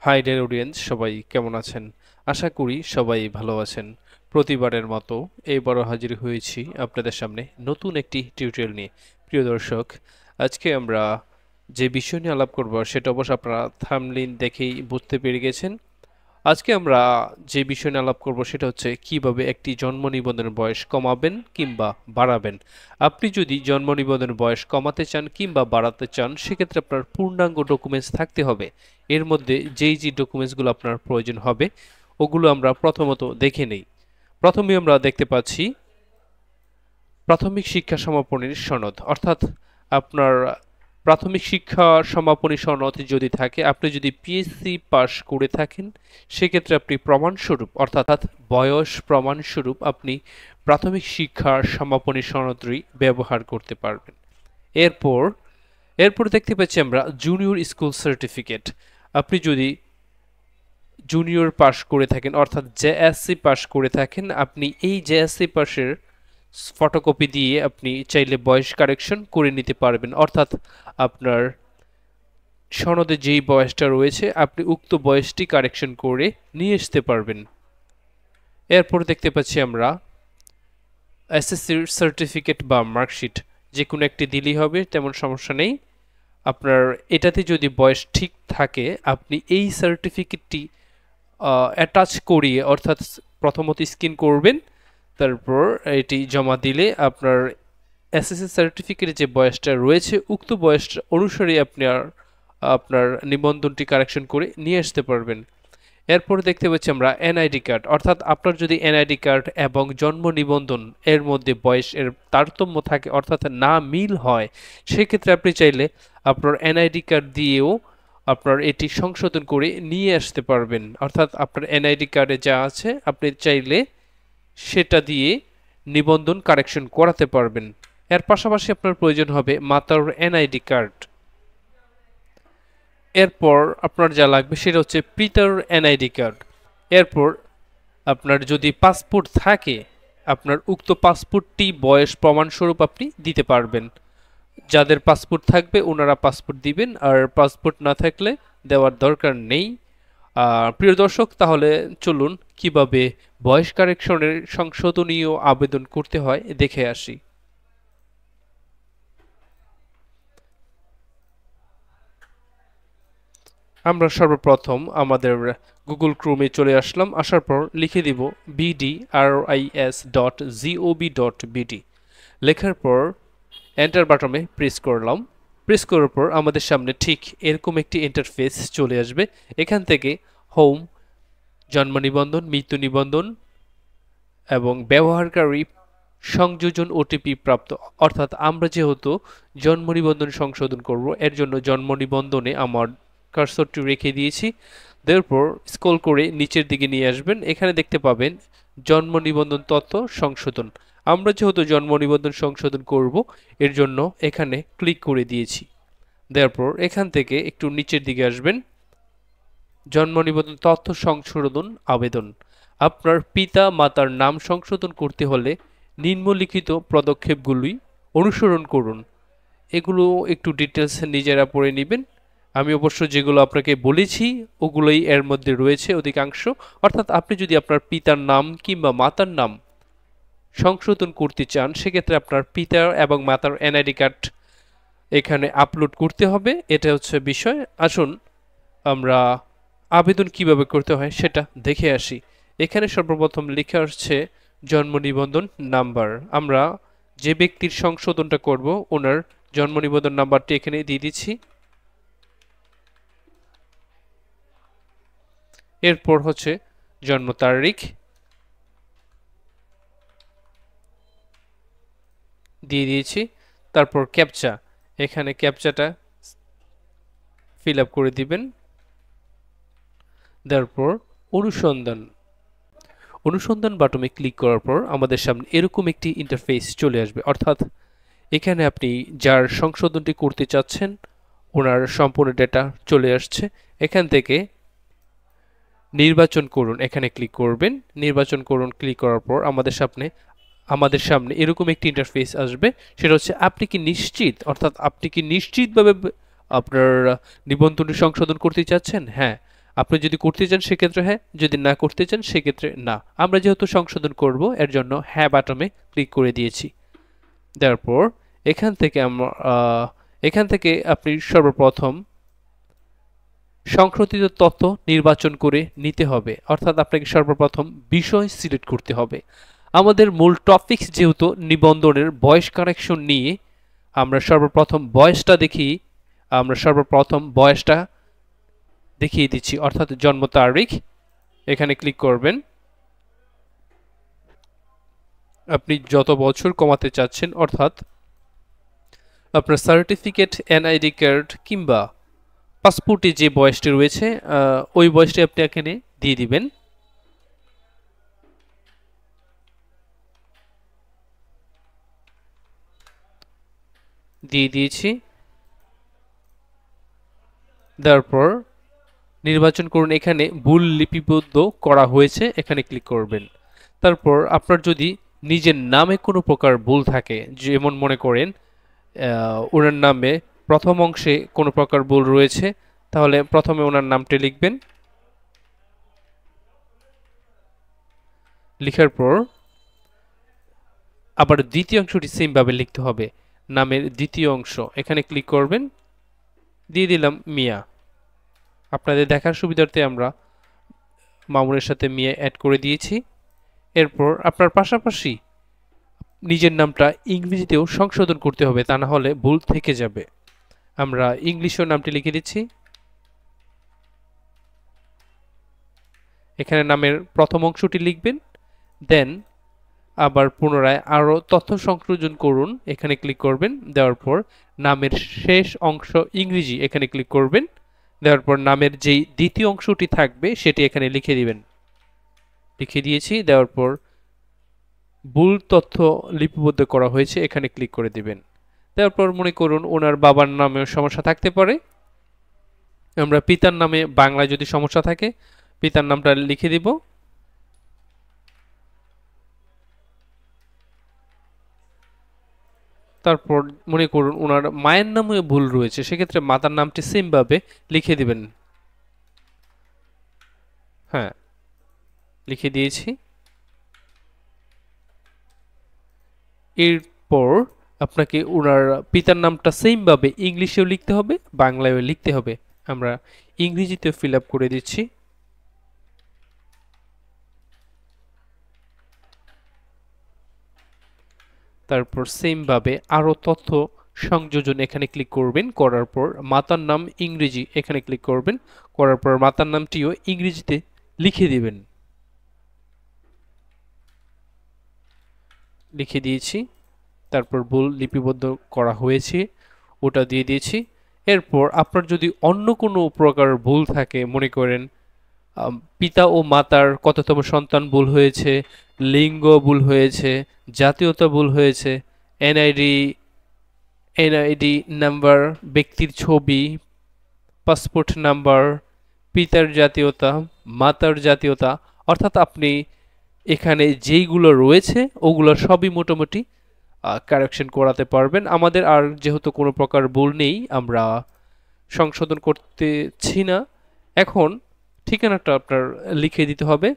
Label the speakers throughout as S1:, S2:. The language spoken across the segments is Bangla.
S1: হাই ডিয়ার অডিয়েন্স, সবাই কেমন আছেন? আশা করি সবাই ভালো আছেন। প্রতিবারের মতো এইবারও হাজির হয়েছি আপনাদের সামনে নতুন একটি টিউটোরিয়াল নিয়ে। প্রিয় দর্শক, আজকে আমরা যে বিষয় নিয়ে আলাপ করব সেটা অবশ্য আপনারা থাম্বনেইল দেখেই বুঝতে পেরে গেছেন। আজকে আমরা যে বিষয় নিয়ে আলাপ করব সেটা হচ্ছে কিভাবে একটি জন্ম নিবন্ধনের বয়স কমাবেন কিংবা বাড়াবেন। আপনি যদি জন্ম নিবন্ধনের বয়স কমাতে চান কিংবা বাড়াতে চান, সেক্ষেত্রে আপনার পূর্ণাঙ্গ ডকুমেন্টস থাকতে হবে। এর মধ্যে যেই যে ডকুমেন্টসগুলো আপনার প্রয়োজন হবে ওগুলো আমরা প্রথমত দেখে নেই। প্রথমে আমরা দেখতে পাচ্ছি প্রাথমিক শিক্ষা সমাপনীর সনদ, অর্থাৎ আপনার প্রাথমিক শিক্ষা সমাপনী সনদ যদি থাকে, আপনি যদি পিএসসি পাস করে থাকেন, সেক্ষেত্রে আপনি প্রমাণস্বরূপ অর্থাৎ বয়স প্রমাণস্বরূপ আপনি প্রাথমিক শিক্ষার সমাপনী সনদটি ব্যবহার করতে পারবেন। এরপর এরপর দেখতে পাচ্ছি আমরা জুনিয়র স্কুল সার্টিফিকেট। আপনি যদি জুনিয়র পাস করে থাকেন অর্থাৎ জেএসসি পাস করে থাকেন, আপনি এই জেএসসি পাসের ফটোকপি দিয়ে আপনি চাইলে বয়স কারেকশন করে নিতে পারবেন। অর্থাৎ আপনার সনদে যেই বয়সটা রয়েছে আপনি উক্ত বয়সটি কারেকশন করে নিয়ে আসতে পারবেন। এরপর দেখতে পাচ্ছি আমরা এসএসসির সার্টিফিকেট বা মার্কশিট, যে কোনো একটি দিলেই হবে, তেমন সমস্যা নেই। আপনার এটাতে যদি বয়স ঠিক থাকে, আপনি এই সার্টিফিকেটটি অ্যাটাচ করিয়ে অর্থাৎ প্রথমত স্ক্যান করবেন, তারপর এটি জমা দিলে আপনার এসএসসি সার্টিফিকেটে যে বয়সটা রয়েছে উক্ত বয়সটা অনুসারে আপনি আপনার নিবন্ধনটি কারেকশন করে নিয়ে আসতে পারবেন। এরপর দেখতে পাচ্ছি আমরা এনআইডি কার্ড, অর্থাৎ আপনার যদি এনআইডি কার্ড এবং জন্ম নিবন্ধন এর মধ্যে বয়সের তারতম্য থাকে অর্থাৎ না মিল হয়, সেক্ষেত্রে আপনি চাইলে আপনার এনআইডি কার্ড দিয়েও আপনার এটি সংশোধন করে নিয়ে আসতে পারবেন। অর্থাৎ আপনার এনআইডি কার্ডে যা আছে আপনি চাইলে সেটা দিয়ে নিবন্ধন কারেকশন করাতে পারবেন। এর পাশাপাশি আপনার প্রয়োজন হবে মাতার এনআইডি কার্ড। এরপর আপনার যা লাগবে সেটা হচ্ছে পিতার এনআইডি কার্ড। এরপর আপনার যদি পাসপোর্ট থাকে, আপনার উক্ত পাসপোর্টটি বয়স প্রমাণস্বরূপ আপনি দিতে পারবেন। যাদের পাসপোর্ট থাকবে ওনারা পাসপোর্ট দিবেন, আর পাসপোর্ট না থাকলে দেওয়ার দরকার নেই। প্রিয় দর্শক, তাহলে চলুন কিভাবে বয়স কারেকশনের সংশোধনীয় আবেদন করতে হয় দেখে আসি। আমরা সর্বপ্রথম আমাদের গুগল ক্রোমে চলে আসলাম। আসার পর লিখে দিব bdris.gov.bd। লেখার পর এন্টার বাটনে প্রেস করলাম। প্রেস করার পর আমাদের সামনে ঠিক এরকম একটি ইন্টারফেস চলে আসবে। এখান থেকে হোম, জন্ম নিবন্ধন, মৃত্যু নিবন্ধন এবং ব্যবহারকারী সংযোজন ওটিপি প্রাপ্ত, অর্থাৎ আমরা যেহেতু জন্ম নিবন্ধন সংশোধন করব এর জন্য জন্ম নিবন্ধনে আমার কার্সরটি রেখে দিয়েছি। তারপর স্ক্রল করে নিচের দিকে নিয়ে আসবেন, এখানে দেখতে পাবেন জন্ম নিবন্ধন তথ্য সংশোধন। আমরা যেহেতু জন্ম নিবন্ধন সংশোধন করব এর জন্য এখানে ক্লিক করে দিয়েছি। তারপর এখান থেকে একটু নিচের দিকে আসবেন, জন্ম নিবন্ধন তথ্য সংশোধন আবেদন। আপনার পিতা মাতার নাম সংশোধন করতে হলে নিম্নলিখিত পদক্ষেপগুলি অনুসরণ করুন। এগুলো একটু ডিটেলস নিজেরা পড়ে নেবেন। আমি অবশ্য যেগুলো আপনাকে বলেছি ওগুলোই এর মধ্যে রয়েছে অধিকাংশ। অর্থাৎ আপনি যদি আপনার পিতার নাম কিংবা মাতার নাম সংশোধন করতে চান, সেক্ষেত্রে আপনার পিতার এবং মাতার এনআইডি কার্ড এখানে আপলোড করতে হবে। এটা হচ্ছে বিষয়। আসুন আমরা আবেদন কিভাবে করতে হয় সেটা দেখে আসি। এখানে সর্বপ্রথম লেখা আসছে জন্ম নিবন্ধন নাম্বার। আমরা যে ব্যক্তির সংশোধনটা করব ওনার জন্ম নিবন্ধন নাম্বারটি এখানে দিয়ে দিচ্ছি। এরপর হচ্ছে জন্ম তারিখ দিয়ে দিয়েছি। তারপর ক্যাপচা, এখানে ক্যাপচাটা ফিল আপ করে দিবেন। তারপর অনুসন্ধান অনুসন্ধান বাটনে ক্লিক করার পর আমাদের সামনে এরকম একটি ইন্টারফেস চলে আসবে। অর্থাৎ এখানে আপনি যার সংশোধনটি করতে চাচ্ছেন ওনার সম্পূর্ণ ডেটা চলে আসছে। এখান থেকে নির্বাচন করুন, এখানে ক্লিক করবেন। নির্বাচন করুন ক্লিক করার পর আমাদের সামনে এরকম একটি ইন্টারফেস আসবে। সেটা হচ্ছে আপনি কি নিশ্চিত, অর্থাৎ আপনি কি নিশ্চিতভাবে আপনার নিবন্ধনটি সংশোধন করতে চাচ্ছেন? হ্যাঁ, আপনি যদি করতে চান সেক্ষেত্রে হ্যাঁ, যদি না করতে চান সেক্ষেত্রে না। আমরা যেহেতু সংশোধন করব এর জন্য হ্যাঁ বাটনে ক্লিক করে দিয়েছি। তারপর এখান থেকে আমরা এখান থেকে আপনি সর্বপ্রথম সংশোধিত তথ্য নির্বাচন করে নিতে হবে, অর্থাৎ আপনাকে সর্বপ্রথম বিষয় সিলেক্ট করতে হবে। আমাদের মূল টপিকস যেহেতু নিবন্ধনের ভয়েস কারেকশন নিয়ে, আমরা সর্বপ্রথম বয়সটা দেখিয়ে দিচ্ছি, অর্থাৎ জন্ম তারিখ। এখানে ক্লিক করবেন। আপনি যত বছর কমাতে চাচ্ছেন, অর্থাৎ আপনার সার্টিফিকেট, এনআইডি কার্ড কিংবা পাসপোর্টে যে বয়সটি রয়েছে ওই বয়সটি আপনি এখানে দিয়ে দিবেন। দিয়ে দিয়েছি। তারপর নির্বাচন করুন, এখানে ভুল লিপিবদ্ধ করা হয়েছে, এখানে ক্লিক করবেন। তারপর আপনার যদি নিজের নামে কোনো প্রকার ভুল থাকে, যেমন মনে করেন ওনার নামে প্রথম অংশে কোনো প্রকার ভুল রয়েছে, তাহলে প্রথমে ওনার নামটি লিখবেন। লেখার পর আবার দ্বিতীয় অংশটি সেমভাবে লিখতে হবে, নামের দ্বিতীয় অংশ। এখানে ক্লিক করবেন। দিয়ে দিলাম মিয়া। আপনাদের দেখার সুবিধার্থে আমরা মামুনের সাথে মিয়া অ্যাড করে দিয়েছি। এরপর আপনার পাশাপাশি নিজের নামটা ইংরেজিতেও সংশোধন করতে হবে, তা না হলে ভুল থেকে যাবে। আমরা ইংলিশেও নামটি লিখে দিচ্ছি। এখানে নামের প্রথম অংশটি লিখবেন, দেন আবার পুনরায় আরও তথ্য সংযোজন করুন, এখানে ক্লিক করবেন। দেওয়ার পর নামের শেষ অংশ ইংরেজি, এখানে ক্লিক করবেন। দেওয়ার পর নামের যেই দ্বিতীয় অংশটি থাকবে সেটি এখানে লিখে দিবেন। লিখে দিয়েছি। দেওয়ার পর ভুল তথ্য লিপিবদ্ধ করা হয়েছে, এখানে ক্লিক করে দিবেন। তারপর মনে করুন ওনার বাবার নামেও সমস্যা থাকতে পারে, আমরা পিতার নামে বাংলায় যদি সমস্যা থাকে পিতার নামটা লিখে দিব। তারপর মনে করুন ওনার মায়ের নামে ভুল রয়েছে, সেক্ষেত্রে মাতার নামটি সেম ভাবে লিখে দিবেন। হ্যাঁ, লিখে দিয়েছি। এরপর আপনাকে ওনার পিতার নামটা সেম ভাবে ইংলিশেও লিখতে হবে, বাংলায়ও লিখতে হবে। আমরা ইংরেজিতে ফিল আপ করে দিচ্ছি। তারপর সেম ভাবে আরো তথ্য সংযোজন, এখানে ক্লিক করবেন। করার পর মাতার নাম ইংরেজি, এখানে ক্লিক করবেন। করার পর মাতার নামটিও ইংরেজিতে লিখে দিবেন। লিখে দিয়েছি। তারপর ভুল লিপিবদ্ধ করা হয়েছে ওটা দিয়ে দিয়েছি। এরপর আপনার যদি অন্য কোনো প্রকার ভুল থাকে, মনে করেন পিতা ও মাতার কততম সন্তান ভুল হয়েছে, লিঙ্গ ভুল হয়েছে, জাতীয়তা ভুল হয়েছে, এনআইডি এনআইডি নাম্বার, ব্যক্তির ছবি, পাসপোর্ট নাম্বার, পিতার জাতীয়তা, মাতার জাতীয়তা, অর্থাৎ আপনি এখানে যেইগুলো রয়েছে ওগুলো সবই মোটামুটি কারেকশন করাতে পারবেন। আমাদের আর যেহেতু কোনো প্রকার ভুল নেই, আমরা সংশোধন করতেছি না। এখন ঠিকানাটা আপনার লিখে দিতে হবে।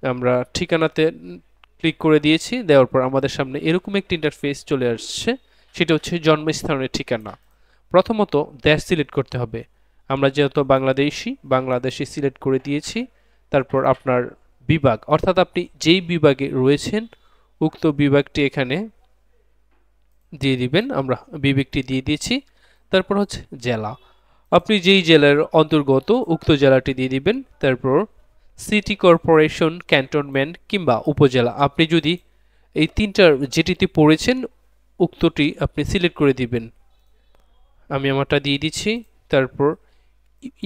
S1: আমরা ঠিকানাতে ক্লিক করে দিয়েছি। দেওয়ার পর আমাদের সামনে এরকম একটি ইন্টারফেস চলে আসছে, সেটা হচ্ছে জন্মস্থানের ঠিকানা। প্রথমত দেশ সিলেক্ট করতে হবে। আমরা যেহেতু বাংলাদেশি সিলেক্ট করে দিয়েছি। তারপর আপনার বিভাগ, অর্থাৎ আপনি যেই বিভাগে রয়েছেন উক্ত বিভাগটি এখানে দিয়ে দিবেন। আমরা বিভাগটি দিয়ে দিয়েছি। তারপর হচ্ছে জেলা, আপনি যেই জেলার অন্তর্গত উক্ত জেলাটি দিয়ে দিবেন। তারপর সিটি কর্পোরেশন, ক্যান্টনমেন্ট কিংবা উপজেলা, আপনি যদি এই তিনটার যেটিতে পড়েছেন উক্তটি আপনি সিলেক্ট করে দিবেন। আমি আমারটা দিয়ে দিচ্ছি। তারপর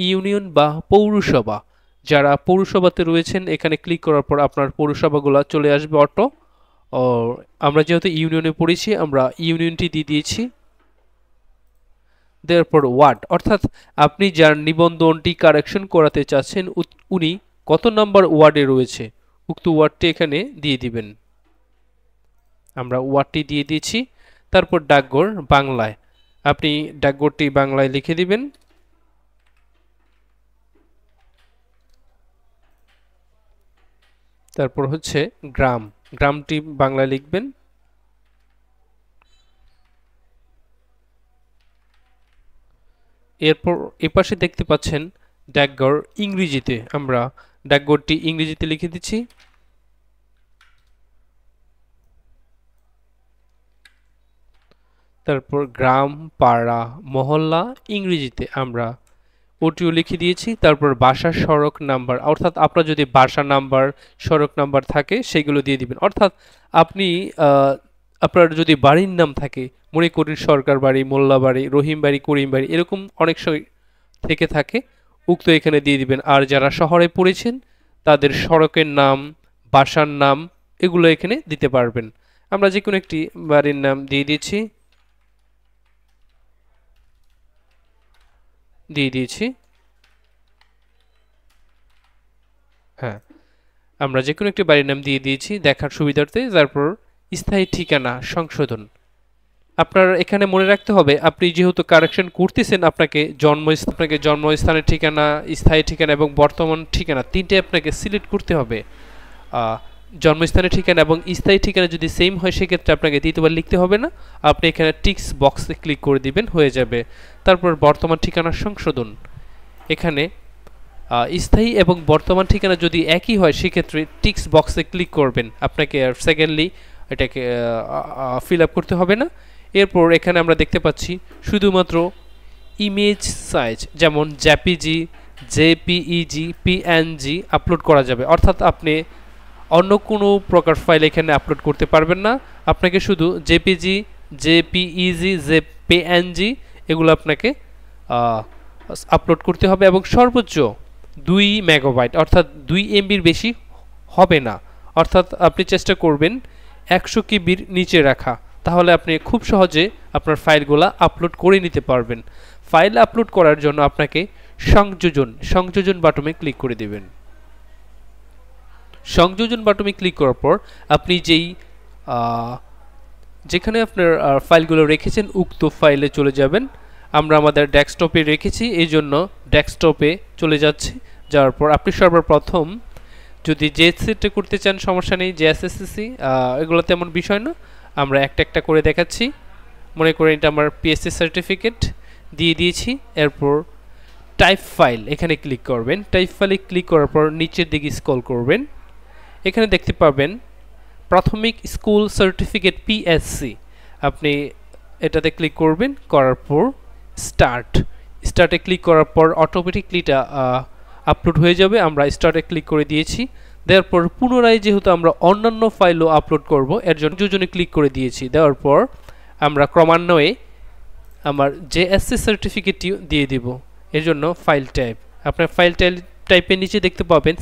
S1: ইউনিয়ন বা পৌরসভা, যারা পৌরসভাতে রয়েছেন এখানে ক্লিক করার পর আপনার পৌরসভাগুলো চলে আসবে অটো। ও আমরা যেহেতু ইউনিয়নে পড়েছি আমরা ইউনিয়নটি দিয়ে দিয়েছি। তারপর ওয়ার্ড, অর্থাৎ আপনি যার নিবন্ধনটি কারেকশন করাতে চাচ্ছেন উনি কত নম্বর ওয়ার্ডে রয়েছে উক্ত ওয়ার্ডটি এখানে দিয়ে দিবেন। আমরা ওয়ার্ডটি দিয়ে দিয়েছি। তারপর ডাকঘর বাংলায়, আপনি ডাকঘরটি বাংলায় লিখে দিবেন। তারপর হচ্ছে গ্রাম, গ্রামটি বাংলায় লিখবেন। এরপর এপাশে দেখতে পাচ্ছেন ডাকঘর, ইংরেজিতে আমরা ডাকঘরটি ইংরেজিতে লিখে দিচ্ছি। তারপর গ্রাম, পাড়া, মহল্লা ইংরেজিতে আমরা ওটিও লিখে দিয়েছি। তারপর বাসা, সড়ক নাম্বার, অর্থাৎ আপনার যদি বাসা নাম্বার, সড়ক নাম্বার থাকে সেগুলো দিয়ে দিবেন। অর্থাৎ আপনি আপনার যদি বাড়ির নাম থাকে, মনে করেন সরকার বাড়ি, মোল্লা বাড়ি, রহিম বাড়ি, করিম বাড়ি, এরকম অনেক সময় থেকে থাকে, উক্ত এখানে দিয়ে দিবেন। আর যারা শহরে পড়েছেন তাদের সড়কের নাম, বাসার নাম এগুলো এখানে দিতে পারবেন। আমরা যে কোনো একটি বাড়ির নাম দিয়ে দিচ্ছি, দিয়ে দিয়েছি। হ্যাঁ, আমরা যে কোনো একটি বাড়ির নাম দিয়ে দিয়েছি দেখার সুবিধার্থে। তারপর স্থায়ী ঠিকানা সংশোধন, আপনার এখানে মনে রাখতে হবে আপনি যেহেতু কারেকশন করতেছেন, আপনাকে জন্মস্থানের ঠিকানা, স্থায়ী ঠিকানা এবং বর্তমান ঠিকানা তিনটে আপনাকে সিলেক্ট করতে হবে। জন্মস্থানের ঠিকানা এবং স্থায়ী ঠিকানা যদি সেম হয় সেক্ষেত্রে আপনাকে দ্বিতীয়বার লিখতে হবে না, আপনি এখানে টিক্স বক্সে ক্লিক করে দিবেন, হয়ে যাবে। তারপর বর্তমান ঠিকানা সংশোধন, এখানে স্থায়ী এবং বর্তমান ঠিকানা যদি একই হয় সেক্ষেত্রে টিক্স বক্সে ক্লিক করবেন, আপনাকে আর সেকেন্ডলি এটাকে ফিল আপ করতে হবে না। এরপর এখানে আমরা দেখতে পাচ্ছি শুধুমাত্র ইমেজ সাইজ, যেমন জেপিজি, জেপিইজি, পিএনজি আপলোড করা যাবে। অর্থাৎ আপনি অন্য কোনো প্রকার ফাইল এখানে আপলোড করতে পারবেন না, আপনাকে শুধু জেপিজি, জেপিইজি, জেপিএনজি এগুলো আপনাকে আপলোড করতে হবে এবং সর্বোচ্চ 2 মেগাবাইট অর্থাৎ 2 এমবির বেশি হবে না। অর্থাৎ আপনি চেষ্টা করবেন 100 কেবির নিচে রাখা, তাহলে আপনি খুব সহজে আপনার ফাইলগুলো আপলোড করে নিতে পারবেন। ফাইল আপলোড করার জন্য আপনাকে সংযোজন বাটনে ক্লিক করে দেবেন। সংযোজন বাটনে ক্লিক করার পর আপনি যেখানে আপনার ফাইলগুলো রেখেছেন উক্ত ফাইলে চলে যাবেন। আমরা আমাদের ডেস্কটপে রেখেছি, এই জন্য ডেস্কটপে চলে যাচ্ছি। যাওয়ার পর আপনি সর্বপ্রথম যদি জেএসসিটা করতে চান সমস্যা নেই, জেএসএসসি এগুলো তেমন বিষয় না, আমরা একটা একটা করে দেখাচ্ছি। মনে করেন এটা আমার পিএসসি সার্টিফিকেট দিয়ে দিয়েছি। এরপর টাইপ ফাইল এখানে ক্লিক করবেন। টাইপ ফাইলে ক্লিক করার পর নিচের দিকে স্ক্রল করবেন, এখানে দেখতে পাবেন প্রাথমিক স্কুল সার্টিফিকেট পিএসসি, আপনি এটাতে ক্লিক করবেন। করার পর স্টার্টে ক্লিক করার পর অটোমেটিকলি এটা আপলোড হয়ে যাবে। আমরা স্টার্টে ক্লিক করে দিয়েছি। দেওয়ার পর পুনরায় যেহেতু আমরা অন্যান্য ফাইলও আপলোড করব এর জন্য দুজনে ক্লিক করে দিয়েছি। দেওয়ার পর আমরা ক্রমান্বয়ে আমার জেএসসি সার্টিফিকেটটি দিয়ে দিব। এর জন্য ফাইল টাইপ, আপনার ফাইল টাইপের নিচে দেখতে পাবেন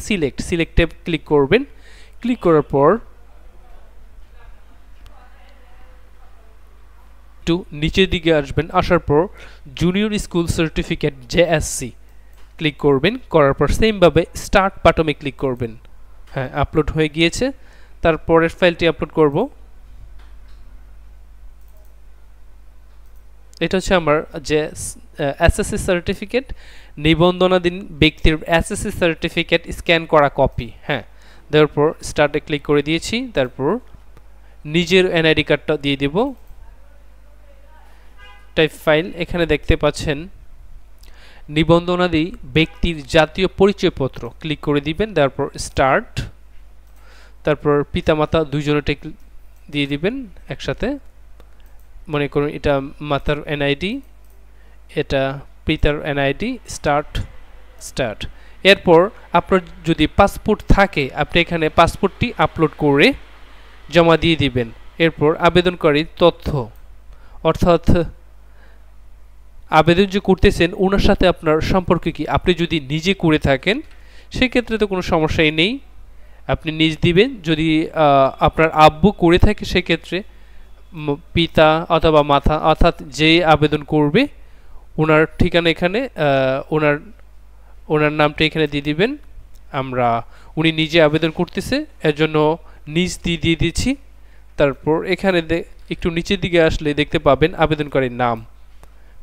S1: সিলেক্টে ক্লিক করবেন। ক্লিক করার পর একটু নিচের দিকে আসবেন, আসার পর junior school certificate JSC click করবেন। করার পর সেমভাবে স্টার্ট বাটনে ক্লিক করবেন। হ্যাঁ, আপলোড হয়ে গিয়েছে। তারপরের ফাইলটি আপলোড করব। এটা হচ্ছে আমার যে এসএসসি সার্টিফিকেট, নিবন্ধনাধীন ব্যক্তির এসএসসি সার্টিফিকেট স্ক্যান করা কপি। হ্যাঁ, দেওয়ার পর স্টার্টে ক্লিক করে দিয়েছি। তারপর নিজের এনআইডি কার্ডটা দিয়ে দেব। টাইপ ফাইল, এখানে দেখতে পাচ্ছেন নিবন্ধনাদি ব্যক্তির জাতীয় পরিচয়পত্র ক্লিক করে দিবেন। তারপর স্টার্ট, তারপর পিতামাতা দুইজনেরটা দিয়ে দিবেন একসাথে। মনে করুন এটা মাতার এনআইডি, এটা পিতার এনআইডি। স্টার্ট। এরপর আপনার যদি পাসপোর্ট থাকে আপনি এখানে পাসপোর্টটি আপলোড করে জমা দিয়ে দিবেন। এরপর আবেদনকারীর তথ্য, অর্থাৎ আবেদন যে করতেছেন ওনার সাথে আপনার সম্পর্ক কি, আপনি যদি নিজে করে থাকেন সেক্ষেত্রে তো কোনো সমস্যাই নেই, আপনি নিজ দিবেন। যদি আপনার আব্বু করে থাকে সেক্ষেত্রে পিতা অথবা মাতা, অর্থাৎ যে আবেদন করবে ওনার ঠিকানা এখানে ওনার নামটা এখানে দিয়ে দিবেন। উনি নিজে আবেদন করতেছে এর জন্য নিজ দিয়ে দিচ্ছি। তারপর এখানে একটু নিচের দিকে আসলে দেখতে পাবেন আবেদনকারীর নাম,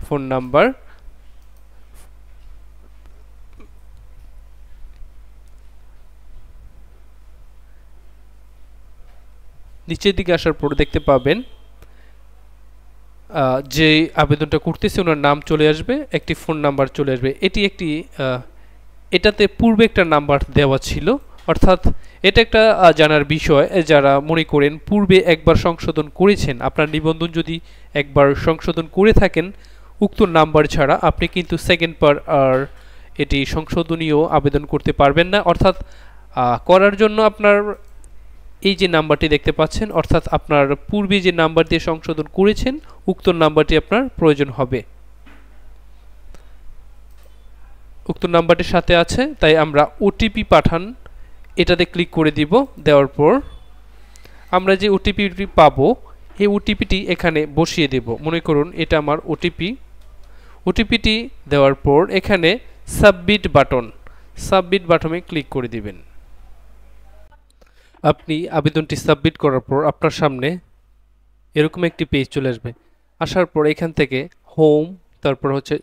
S1: ফোন নাম্বার, নিচের দিকে আসার পর দেখতে পাবেন যে আবেদনটা করতেছে ওনার নাম চলে আসবে, একটি ফোন নাম্বার চলে আসবে। এটাতে পূর্বে একটা নাম্বার দেওয়া ছিল, অর্থাৎ এটা একটা জানার বিষয়। যারা মনে করেন পূর্বে একবার সংশোধন করেছেন, আপনার নিবন্ধন যদি একবার সংশোধন করে থাকেন উক্ত নাম্বার ছাড়া, আপনি কিন্তু সেকেন্ড বার আর এটি সংশোধনীয় আবেদন করতে পারবেন না। অর্থাৎ করার জন্য আপনার এই যে নাম্বারটি দেখতে পাচ্ছেন, অর্থাৎ আপনার পূর্বে যে নাম্বার দিয়ে সংশোধন করেছেন উক্ত নাম্বারটি আপনার প্রয়োজন হবে। উক্ত নাম্বারটির সাথে আছে, তাই আমরা ওটিপি পাঠান এটাতে ক্লিক করে দিব। দেওয়ার পর আমরা যে ওটিপিটি পাবো এই ওটিপিটি এখানে বসিয়ে দেব। মনে করুন এটা আমার ওটিপিটি দেওয়ার পর এখানে সাবমিট বাটনে ক্লিক করে দিবেন। আপনি আবেদনটি সাবমিট করার পর আপনার সামনে এরকম একটি পেজ চলে আসবে। আসার পর এখান থেকে হোম, তারপর হচ্ছে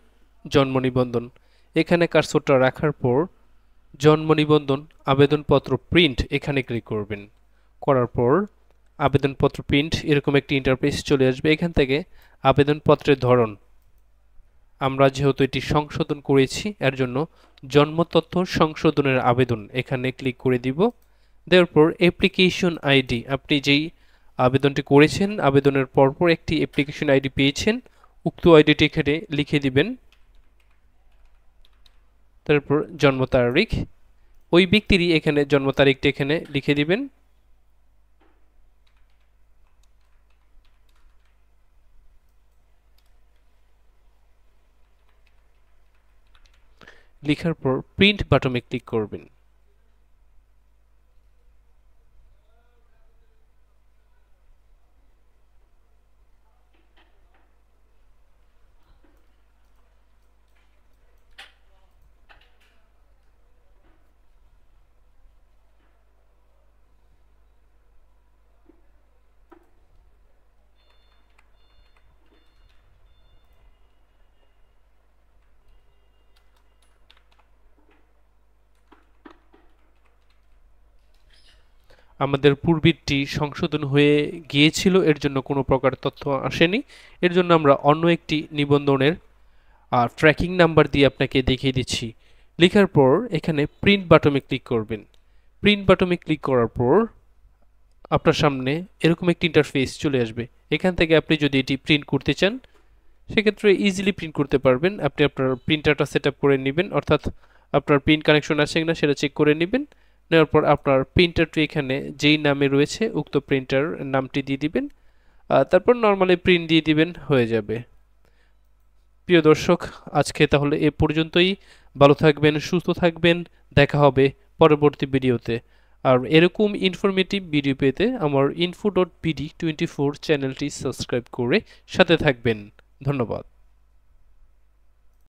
S1: জন্ম নিবন্ধন, এখানে কার্সরটা রাখার পর জন্ম নিবন্ধন আবেদনপত্র প্রিন্ট এখানে ক্লিক করবেন। করার পর আবেদনপত্র প্রিন্ট এরকম একটি ইন্টারফেস চলে আসবে। এখান থেকে আবেদনপত্রের ধরন, আমরা যেহেতু এটি সংশোধন করেছি এর জন্য জন্ম তথ্য সংশোধনের আবেদন এখানে ক্লিক করে দিব। দেওয়ার পর অ্যাপ্লিকেশন আইডি, আপনি যেই আবেদনটি করেছেন আবেদনের পরপর একটি অ্যাপ্লিকেশন আইডি পেয়েছেন, উক্ত আইডিটি এখানে লিখে দিবেন। তারপর জন্ম তারিখ, ওই ব্যক্তিরই এখানে জন্ম তারিখটি এখানে লিখে দিবেন। লেখার পর প্রিন্ট বাটনে ক্লিক করবেন। আমাদের পূর্বেরটি সংশোধন হয়ে গিয়েছিল, এর জন্য কোনো প্রকার তথ্য আসেনি। এর জন্য আমরা অন্য একটি নিবন্ধনের ট্র্যাকিং নাম্বার দিয়ে আপনাকে দেখিয়ে দিচ্ছি। লেখার পর এখানে প্রিন্ট বাটনে ক্লিক করবেন। প্রিন্ট বাটনে ক্লিক করার পর আপনার সামনে এরকম একটি ইন্টারফেস চলে আসবে। এখান থেকে আপনি যদি এটি প্রিন্ট করতে চান সেক্ষেত্রে ইজিলি প্রিন্ট করতে পারবেন। আপনি আপনার প্রিন্টারটা সেট আপ করে নেবেন, অর্থাৎ আপনার প্রিন্ট কানেকশন আছে কিনা সেটা চেক করে নেবেন। নেওয়ার পর আপনার প্রিন্টারটি এখানে যেই নামে রয়েছে উক্ত প্রিন্টার নামটি দিয়ে দিবেন, তারপর নর্মালি প্রিন্ট দিয়ে দিবেন, হয়ে যাবে। প্রিয় দর্শক, আজকে তাহলে এ পর্যন্তই। ভালো থাকবেন, সুস্থ থাকবেন, দেখা হবে পরবর্তী ভিডিওতে। আর এরকম ইনফরমেটিভ ভিডিও পেতে আমার info.pd24 চ্যানেলটি সাবস্ক্রাইব করে সাথে থাকবেন। ধন্যবাদ।